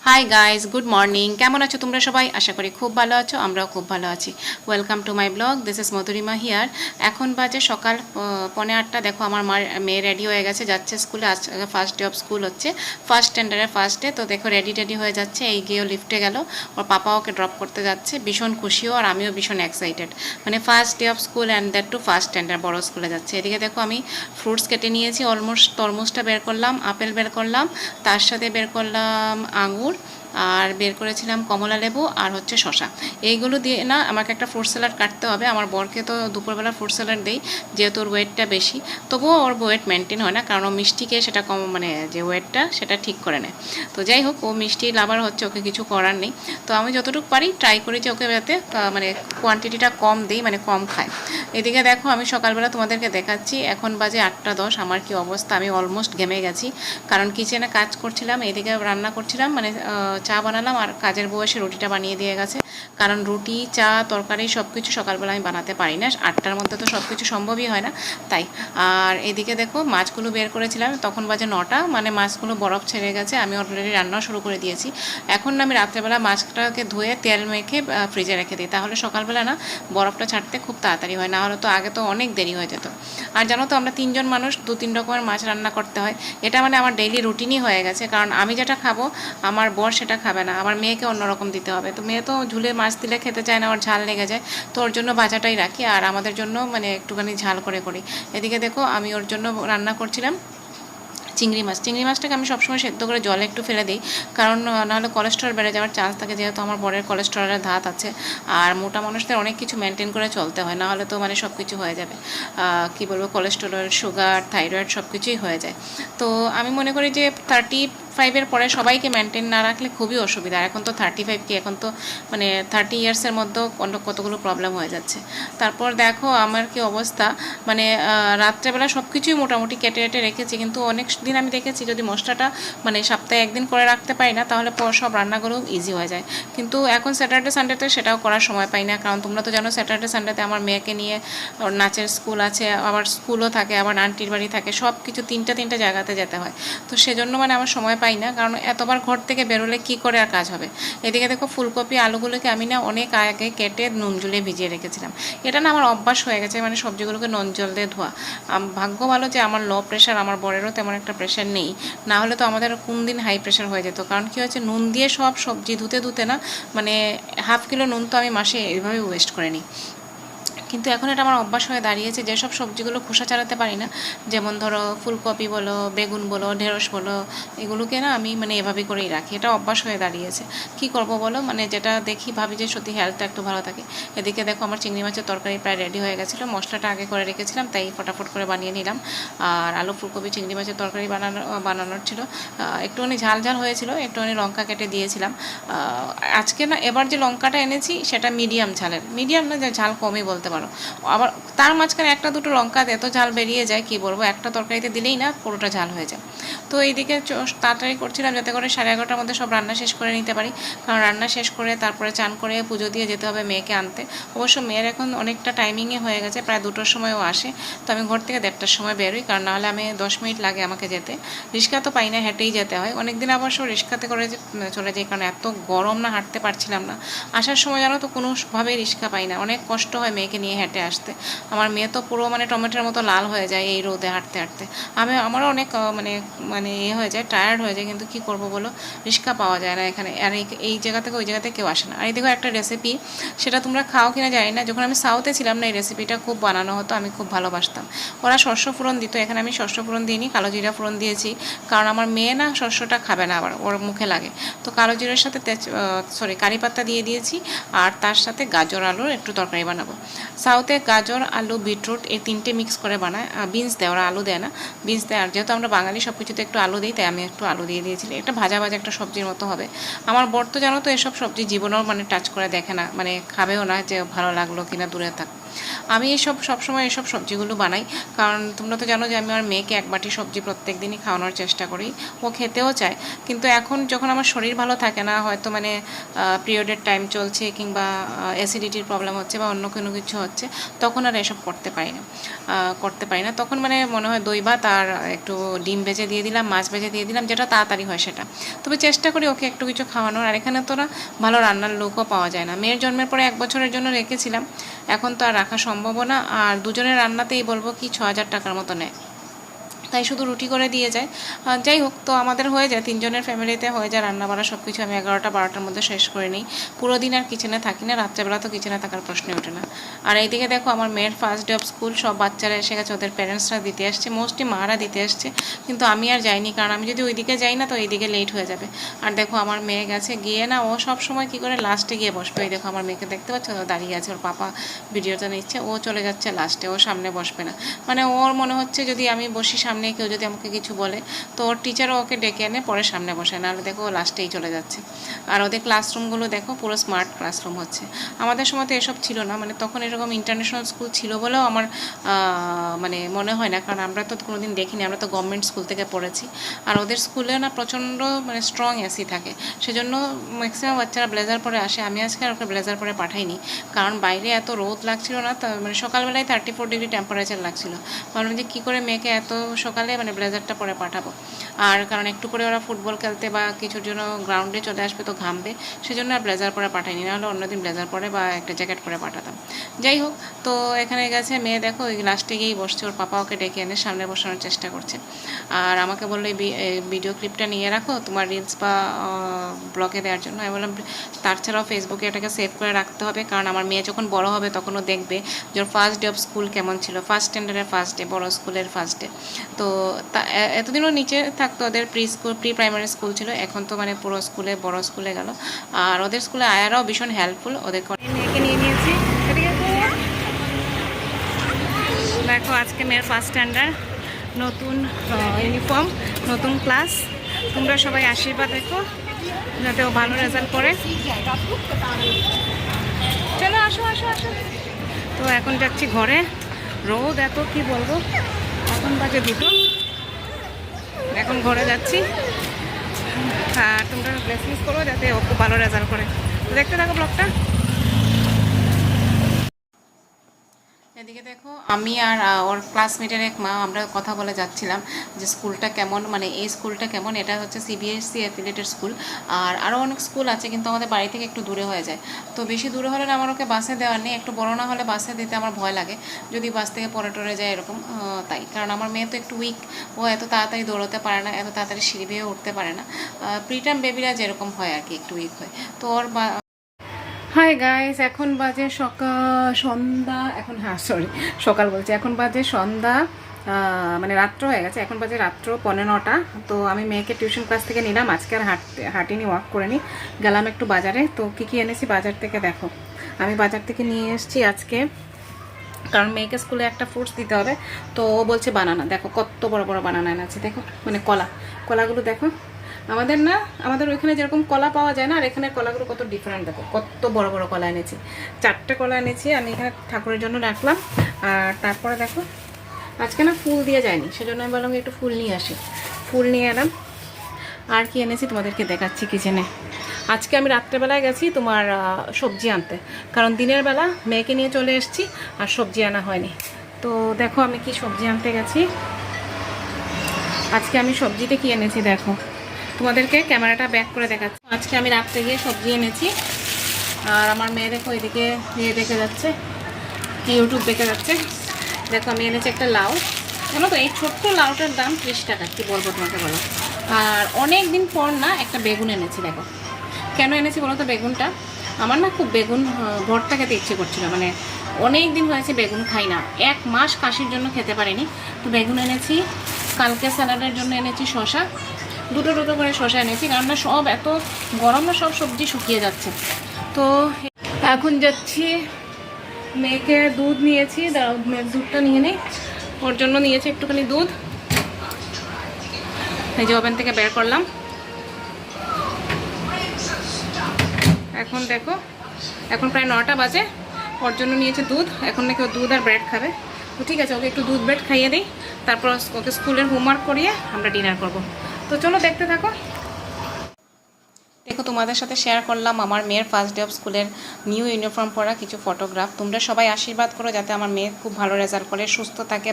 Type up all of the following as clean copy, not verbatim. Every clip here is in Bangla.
Hi guys, good morning. কেমন আছো তোমরা সবাই? আশা করি খুব ভালো আছো, আমরাও খুব ভালো আছি। Welcome to my blog, this is Madhurima here. এখন বাজে সকাল 7:45। দেখো আমার মেয়ে রেডি হয়ে গেছে, যাচ্ছে স্কুলে। আজ ফার্স্ট ডে অফ স্কুল হচ্ছে, ফার্স্ট স্ট্যান্ডার্ডের ফার্স্ট ডে। তো দেখো রেডি হয়ে যাচ্ছে, এই গিয়েও লিফটে গেল, ওর পাপা ওকে ড্রপ করতে যাচ্ছে। ভীষণ খুশিও আর আমিও ভীষণ এক্সাইটেড, মানে first day of school and that too first standard, বড় স্কুলে যাচ্ছে। এদিকে দেখো আমি ফ্রুটস কেটে নিয়েছি, অলমোস্ট তরমুজটা বের করলাম, আপেল বের করলাম, তার সাথে বের করলাম আঙুর, আর বের করেছিলাম কমলা লেবু আর হচ্ছে শশা। এইগুলো দিয়ে না আমাকে একটা ফ্রুট স্যালাড কাটতে হবে। আমার বরকে তো দুপুরবেলা ফ্রুট স্যালাড দেই, যেহেতু ওর ওয়েটটা বেশি, তবুও ওর ওয়েট মেনটেন হয় না, কারণ ও মিষ্টিকে সেটা কম, মানে যে ওয়েটটা সেটা ঠিক করে নেয়। তো যাই হোক, ও মিষ্টি লাভার হচ্ছে, ওকে কিছু করার নেই। তো আমি যতটুকু পারি ট্রাই করি যে ওকে যাতে মানে কোয়ান্টিটিটা কম দিই, মানে কম খায়। এদিকে দেখো আমি সকালবেলা তোমাদেরকে দেখাচ্ছি, এখন বাজে 8:10। আমার কি অবস্থা, আমি অলমোস্ট ঘেমে গেছি, কারণ কিচেনে কাজ করছিলাম, এদিকে রান্না করছিলাম, মানে চা বানালাম, আর কাজের বউ এসে রুটিটা বানিয়ে দিয়ে গেছে। কারণ রুটি, চা, তরকারি সব কিছু সকালবেলা আমি বানাতে পারি না, 8টার মধ্যে তো সব কিছু সম্ভবই হয় না, তাই। আর এদিকে দেখো মাছগুলো বের করেছিলাম, তখন বাজে 9টা, মানে মাছগুলো বরফ ছেড়ে গেছে, আমি অলরেডি রান্না শুরু করে দিয়েছি। এখন আমি রাত্রেবেলা মাছটাকে ধুয়ে তেল মেখে ফ্রিজে রেখে দিই, তাহলে সকালবেলা না বরফটা ছাড়তে খুব তাড়াতাড়ি হয়, না হলে তো আগে তো অনেক দেরি হয়ে যেত। আর জানো তো আমরা 3জন মানুষ, 2-3 রকমের মাছ রান্না করতে হয়। এটা মানে আমার ডেইলি রুটিনই হয়ে গেছে, কারণ আমি যেটা খাবো আমার বর সেটা খাবে না, আমার মেয়েকে অন্যরকম দিতে হবে। তো মেয়ে তো ঝুলে মাছ দিলে খেতে চায় না, ওর ঝাল লেগে যায়, তো ওর জন্য ভাজাটাই রাখি, আর আমাদের জন্য মানে একটুখানি ঝাল করে করি। এদিকে দেখো আমি ওর জন্য রান্না করছিলাম চিংড়ি মাছটাকে আমি সবসময় সেদ্ধ করে জলে একটু ফেলে দিই, কারণ নাহলে কোলেস্ট্রল বেড়ে যাওয়ার চান্স থাকে, যেহেতু আমার বরের কোলেস্ট্রলের ধাত আছে। আর মোটা মানুষদের অনেক কিছু মেনটেন করে চলতে হয়, নাহলে তো মানে সব কিছু হয়ে যাবে, কী বলবো, কোলেস্ট্রল, সুগার, থাইরয়েড সব কিছুই হয়ে যায়। তো আমি মনে করি যে 35-এর পরে সবাইকে মেনটেন না রাখলে খুবই অসুবিধা। এখন তো 35 কি, এখন তো মানে 30 ইয়ার্সের মধ্যেও কতগুলো প্রবলেম হয়ে যাচ্ছে। তারপর দেখো আমার কি অবস্থা, মানে রাত্রেবেলা সব কিছুই মোটামুটি কেটে রেখেছি, কিন্তু অনেক দিন আমি দেখেছি যদি মশলাটা মানে সপ্তাহে একদিন করে রাখতে পারি না, তাহলে সব রান্নাগুলো ইজি হয়ে যায়। কিন্তু এখন স্যাটারডে সানডেতে সেটাও করার সময় পাই না, কারণ তোমরা তো জানো স্যাটারডে সানডেতে আমার মেয়েকে নিয়ে ওর নাচের স্কুল আছে, আবার স্কুলও থাকে, আবার আন্টির বাড়ি থাকে, সব কিছু তিনটা জায়গাতে যেতে হয়। তো সেজন্য মানে আমার সময় পাই না, কারণ এতবার ঘর থেকে বেরোলে কী করে আর কাজ হবে। এদিকে দেখো ফুলকপি আলুগুলোকে আমি না অনেক আগে কেটে নুন জলে ভিজিয়ে রেখেছিলাম। এটা না আমার অভ্যাস হয়ে গেছে, মানে সবজিগুলোকে নুন জল দিয়ে ধোয়া। ভাগ্য ভালো যে আমার লো প্রেশার, আমার বরেরও তেমন একটা প্রেশার নেই, না হলে তো আমাদের কোন দিন হাই প্রেশার হয়ে যেত। কারণ কী হয়েছে, নুন দিয়ে সব সবজি ধুতে না মানে 1/2 কিলো নুন তো আমি মাসে এইভাবে ওয়েস্ট করে নিই। কিন্তু এখন এটা আমার অভ্যাস হয়ে দাঁড়িয়েছে, যেসব সবজিগুলো খোসা ছাড়াতে পারি না, যেমন ধরো ফুলকপি বলো, বেগুন বলো, ঢেঁড়স বলো, এগুলোকে না আমি মানে এভাবে করেই রাখি, এটা অভ্যাস হয়ে দাঁড়িয়েছে। কি করব বলো, মানে যেটা দেখি ভাবি যে সত্যি হেলথটা একটু ভালো থাকে। এদিকে দেখো আমার চিংড়ি মাছের তরকারি প্রায় রেডি হয়ে গেছিলো, মশলাটা আগে করে রেখেছিলাম, তাই ফটাফট করে বানিয়ে নিলাম। আর আলু ফুলকপি চিংড়ি মাছের তরকারি বানানোর ছিল, একটুখানি ঝাল হয়েছিল, একটুখানি লঙ্কা কেটে দিয়েছিলাম। আজকে না এবার যে লঙ্কাটা এনেছি সেটা মিডিয়াম ঝালের, মিডিয়াম না, যে ঝাল কমই বলতে পারো। আবার তার মাঝখানে একটা দুটো লঙ্কা এত ঝাল বেরিয়ে যায়, কি বলবো, একটা তরকারিতে দিলেই না পুরোটা ঝাল হয়ে যায়। তো এইদিকে তাড়াতাড়ি করছিলাম যাতে করে 11:30টার মধ্যে সব রান্না শেষ করে নিতে পারি, কারণ রান্না শেষ করে তারপরে চান করে পুজো দিয়ে যেতে হবে মেয়েকে আনতে। অবশ্য মেয়ের এখন অনেকটা টাইমিংয়ে হয়ে গেছে, প্রায় 2টোর সময়ও আসে, তো আমি ঘর থেকে 1:30টার সময় বেরোই, কারণ নাহলে আমি 10 মিনিট লাগে আমাকে যেতে। রিক্সা তো পাই না, হেঁটেই যেতে হয়। অনেকদিন অবশ্য রিক্সাতে করে চলে যাই, কারণ এত গরম না, হাঁটতে পারছিলাম না। আসার সময় জানো তো কোনোভাবেই রিক্সা পাই না, অনেক কষ্ট হয় মেয়েকে নিয়ে হেঁটে আসতে। আমার মেয়ে তো পুরো মানে টমেটোর মতো লাল হয়ে যায় এই রোদে হাঁটতে। আমারও অনেক মানে মানে হয়ে যায়, টায়ার্ড হয়ে যায়, কিন্তু কি করব বলো, রিক্সা পাওয়া যায় না এখানে, আর এই জায়গা থেকে ওই জায়গাতে কেউ আসে না। আর এই দেখো একটা রেসিপি, সেটা তোমরা খাও কিনা জানি না, যখন আমি সাউথে ছিলাম না এই রেসিপিটা খুব বানানো হতো, আমি খুব ভালোবাসতাম। ওরা শস্য ফোড়ন দিত, এখানে আমি শস্য ফোড়ন দিইনি, কালো জিরা ফোড়ন দিয়েছি, কারণ আমার মেয়ে না শস্যটা খাবে না, আবার ওর মুখে লাগে। তো কালো জিরার সাথে কারি পাতা দিয়ে দিয়েছি, আর তার সাথে গাজর আলুর একটু তরকারি বানাবো। সাউথে গাজর, আলু, বিটরুট এই 3টে মিক্স করে বানায়, বিনস দেয়, ওরা আলু দেয় না, বিনস দেয়। আর যেহেতু আমরা বাঙালি সব কিছুতে একটু আলু দিই, তাই আমি একটু আলু দিয়ে দিয়েছিলাম। একটা ভাজা একটা সবজির মতো হবে। আমার বর তো জানো তো এসব সবজি জীবনেও মানে টাচ করে দেখে না, মানে খাবেও না, যে ভালো লাগলো কিনা দূরে থাক। আমি সবসময় এইসব সবজিগুলো বানাই, কারণ তোমরা তো জানো যে আমি আমার মেয়েকে এক বাটি সবজি প্রত্যেক দিনই খাওয়ানোর চেষ্টা করি, ও খেতেও চায়। কিন্তু এখন যখন আমার শরীর ভালো থাকে না, হয়তো মানে পিরিয়ডের টাইম চলছে কিংবা অ্যাসিডিটির প্রবলেম হচ্ছে বা অন্য কোনো কিছু হচ্ছে, তখন আর এসব করতে পারি না। তখন মানে মনে হয় দই ভাত আর একটু ডিম ভেজে দিয়ে দিলাম, মাছ ভেজে দিয়ে দিলাম, যেটা তাড়াতাড়ি হয় সেটা। তবে চেষ্টা করি ওকে একটু কিছু খাওয়ানোর। আর এখানে তো না ভালো রান্নার লোকও পাওয়া যায় না। মেয়ের জন্মের পরে 1 বছরের জন্য রেখেছিলাম, এখন তো আর রাখা সম্ভব না। আর দুজনের রান্নাতেই বলবো কি 6,000 টাকার মতো নেয়, তাই শুধু রুটি করে দিয়ে যায়। যাই হোক, তো আমাদের হয়ে যায়, 3 জনের ফ্যামিলিতে হয়ে যায় রান্না বান্না সব কিছু। আমি 11টা-12টার মধ্যে শেষ করে নিই। পুরো দিন আর কিচেনে থাকি না, রাত্রেবেলা তো কিচেনে থাকার প্রশ্নই ওঠে না। আর এইদিকে দেখো আমার মেয়ের ফার্স্ট ডে অফ স্কুল, সব বাচ্চারা এসে গেছে, ওদের প্যারেন্টসরা দিতে আসছে, মোস্টলি মারা দিতে আসছে। কিন্তু আমি আর যাইনি, কারণ আমি যদি ওইদিকে যাই না তো এইদিকে লেট হয়ে যাবে। আর দেখো আমার মেয়ে গেছে, গিয়ে না ও সব সময় কী করে লাস্টে গিয়ে বসবে। ওই দেখো আমার মেয়েকে দেখতে পাচ্ছ, ও দাঁড়িয়ে আছে, ওর পাপা ভিডিওটা নিচ্ছে, ও চলে যাচ্ছে লাস্টে, ও সামনে বসবে না। মানে ওর মনে হচ্ছে যদি আমি বসি সামনে, কেউ যদি আমাকে কিছু বলে তো ওর টিচারও ওকে ডেকে এনে পরে সামনে বসে, নাহলে দেখো ও লাস্টেই চলে যাচ্ছে। আর ওদের ক্লাসরুমগুলো দেখো পুরো স্মার্ট ক্লাসরুম হচ্ছে। আমাদের সময় তো এসব ছিল না, মানে তখন এরকম ইন্টারন্যাশনাল স্কুল ছিল বলেও আমার মানে মনে হয় না, কারণ আমরা তো কোনোদিন দেখিনি, আমরা তো গভর্নমেন্ট স্কুল থেকে পড়েছি। আর ওদের স্কুলে না প্রচণ্ড মানে স্ট্রং এসি থাকে, সেজন্য ম্যাক্সিমাম বাচ্চারা ব্লেজার পরে আসে। আমি আজকে আর ওকে ব্লেজার পরে পাঠাইনি, কারণ বাইরে এত রোদ লাগছিল না, মানে সকালবেলায় 34 ডিগ্রি টেম্পারেচার লাগছিল। ভাবলাম যে কী করে মেয়েকে এত সকালে মানে ব্লেজারটা পরে পাঠাবো। আর কারণ একটু করে ওরা ফুটবল খেলতে বা কিছুর জন্য গ্রাউন্ডে চলে আসবে, তো ঘামবে, সেজন্য আর ব্লেজার পরে পাঠাইনি, নাহলে অন্যদিন ব্লেজার পরে বা একটা জ্যাকেট পরে পাঠাতাম। যাই হোক, তো এখানে গেছে মেয়ে, দেখো ওই লাস্টে গিয়েই বসছে, ওর পাপা ওকে ডেকে এনে সামনে বসানোর চেষ্টা করছে। আর আমাকে বললো এই ভিডিও ক্লিপটা নিয়ে রাখো তোমার রিলস বা ব্লগে দেওয়ার জন্য। আমি বললাম তাছাড়াও ফেসবুকে এটাকে সেভ করে রাখতে হবে, কারণ আমার মেয়ে যখন বড় হবে তখন ও দেখবে যে ওর ফার্স্ট ডে অফ স্কুল কেমন ছিল, ফার্স্ট স্ট্যান্ডার্ডের ফার্স্ট ডে, বড় স্কুলের ফার্স্ট ডে। তো এতদিনও নিচে থাকতো, ওদের প্রি প্রাইমারি স্কুল ছিল, এখন তো মানে পুরো স্কুলে বড় স্কুলে গেল। আর ওদের স্কুলে আয়ারাও ভীষণ হেল্পফুল, ওদের মেয়েকে নিয়ে নিয়েছি। দেখো আজকে মেয়ের ফার্স্ট স্ট্যান্ডার্ড, নতুন ইউনিফর্ম, নতুন ক্লাস। তোমরা সবাই আশীর্বাদ দেখো যাতে ও ভালো রেজাল্ট করে। চলো আসো আসো আসো। তো এখন যাচ্ছি ঘরে, রোদ এত কি বলবো, এখন বাজে 2টো, এখন ঘরে যাচ্ছি। আর তোমরা ব্লেসিংস করো যাতে ও খুব ভালো রেজাল্ট করে। দেখতে থাকো ব্লগটা। এদিকে দেখো আমি আর ওর ক্লাসমেটের এক মা আমরা কথা বলে যাচ্ছিলাম যে স্কুলটা কেমন, মানে এই স্কুলটা কেমন। এটা হচ্ছে সিবিএসসি অ্যাফিলিয়েটেড স্কুল, আর আরও অনেক স্কুল আছে, কিন্তু আমাদের বাড়ি থেকে একটু দূরে হয়ে যায়। তো বেশি দূরে হলে না আমার ওকে বাসে দেওয়ার নেই, একটু বড় না হলে বাসে দিতে আমার ভয় লাগে, যদি বাস থেকে পরে টরে যায় এরকম। তাই, কারণ আমার মেয়ে তো একটু উইক, ও এত তাড়াতাড়ি দৌড়তে পারে না, এত তাড়াতাড়ি সিঁড়ি বেয়ে উঠতে পারে না। প্রিটার্ম বেবিরা যেরকম হয় আর কি, একটু উইক হয়। তো ওর হাই গাইস, এখন বাজে সন্ধ্যা, এখন সকাল বলছি, এখন বাজে সন্ধ্যা, মানে রাত্র হয়ে গেছে, এখন বাজে রাত্র 9:15। তো আমি মেয়েকে টিউশন ক্লাস থেকে নিলাম, আজকে আর হাঁটিনি, ওয়াক করে নি, গেলাম একটু বাজারে। তো কী এনেছি বাজার থেকে দেখো, আমি বাজার থেকে নিয়ে এসেছি আজকে, কারণ মেয়েকে স্কুলে একটা ফ্রুটস দিতে হবে। তো ও বলছে বানানা, দেখো কত বড় বড় বানানা এনেছে, দেখো মানে কলাগুলো দেখো। আমাদের ওইখানে যেরকম কলা পাওয়া যায় না, আর এখানে কলাগুলো কত ডিফারেন্ট, দেখো কত বড় বড় কলা এনেছি। 4টে কলা এনেছি, আমি এখানে ঠাকুরের জন্য রাখলাম। আর তারপরে দেখো আজকে না ফুল দিয়ে যায়নি, সেজন্য আমি বললাম একটু ফুল নিয়ে আসি, ফুল নিয়ে এলাম। আর কি এনেছি তোমাদেরকে দেখাচ্ছি কিচেনে। আজকে আমি রাত্রেবেলায় গেছি তোমার সবজি আনতে, কারণ দিনের বেলা মেয়েকে নিয়ে চলে এসেছি আর সবজি আনা হয়নি। তো দেখো আমি কি সবজি আনতে গেছি। আজকে আমি সবজিতে কি এনেছি দেখো, তোমাদেরকে ক্যামেরাটা ব্যাক করে দেখাচ্ছি। আজকে আমি রাত্রে গিয়ে সবজি এনেছি, আর আমার মেয়ে দেখো এদিকে দেখে যাচ্ছে, ইউটিউব দেখে যাচ্ছে। দেখো আমি এনেছি একটা লাউ, জানো তো এই ছোট্ট লাউটার দাম 30 টাকা, কি বলবো তোমাকে বলো। আর অনেক দিন পর না একটা বেগুন এনেছি, দেখো কেন এনেছি বলো তো। বেগুনটা আমার না খুব বেগুন ভর্তা খেতে ইচ্ছে করছিল, মানে অনেক দিন হয়েছে বেগুন খাই না, 1 মাস কাশির জন্য খেতে পারিনি। তো বেগুন এনেছি, কালকে স্যালাডের জন্য এনেছি শসা, দুটো করে শসা এনেছি, কারণ না সব এত গরম না, সব সবজি শুকিয়ে যাচ্ছে। তো এখন যাচ্ছি, মেয়েকে দুধ নিয়েছি, মেয়ের দুধটা নিয়ে নেই, ওর জন্য নিয়েছি একটুখানি দুধ, এই যে ওভেন থেকে বের করলাম। এখন দেখো, এখন প্রায় 9টা বাজে, ওর জন্য নিয়েছে দুধ, এখন নাকি ও দুধ আর ব্রেড খাবে। তো ঠিক আছে, ওকে একটু দুধ ব্রেড খাইয়ে দিই, তারপর ওকে স্কুলের হোমওয়ার্ক করিয়ে আমরা ডিনার করব। তো চলো দেখতে থাকো। দেখো, তোমাদের সাথে শেয়ার করলাম আমার মেয়ের ফার্স্ট ডে অফ স্কুলের নিউ ইউনিফর্ম পরা কিছু ফটোগ্রাফ। তোমরা সবাই আশীর্বাদ করো যাতে আমার মেয়ে খুব ভালো রেজাল্ট করে, সুস্থ থাকে,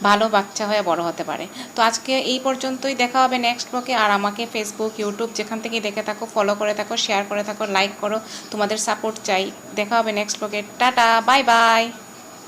ভালো বাচ্চা হয়ে বড় হতে পারে। তো আজকে এই পর্যন্তই, দেখা হবে নেক্সট ব্লগে। আর আমাকে ফেসবুক, ইউটিউব যেখান থেকেই দেখে থাকো ফলো করে থাকো, শেয়ার করে থাকো, লাইক করো, তোমাদের সাপোর্ট চাই। দেখা হবে নেক্সট ব্লগে। Tata, bye bye.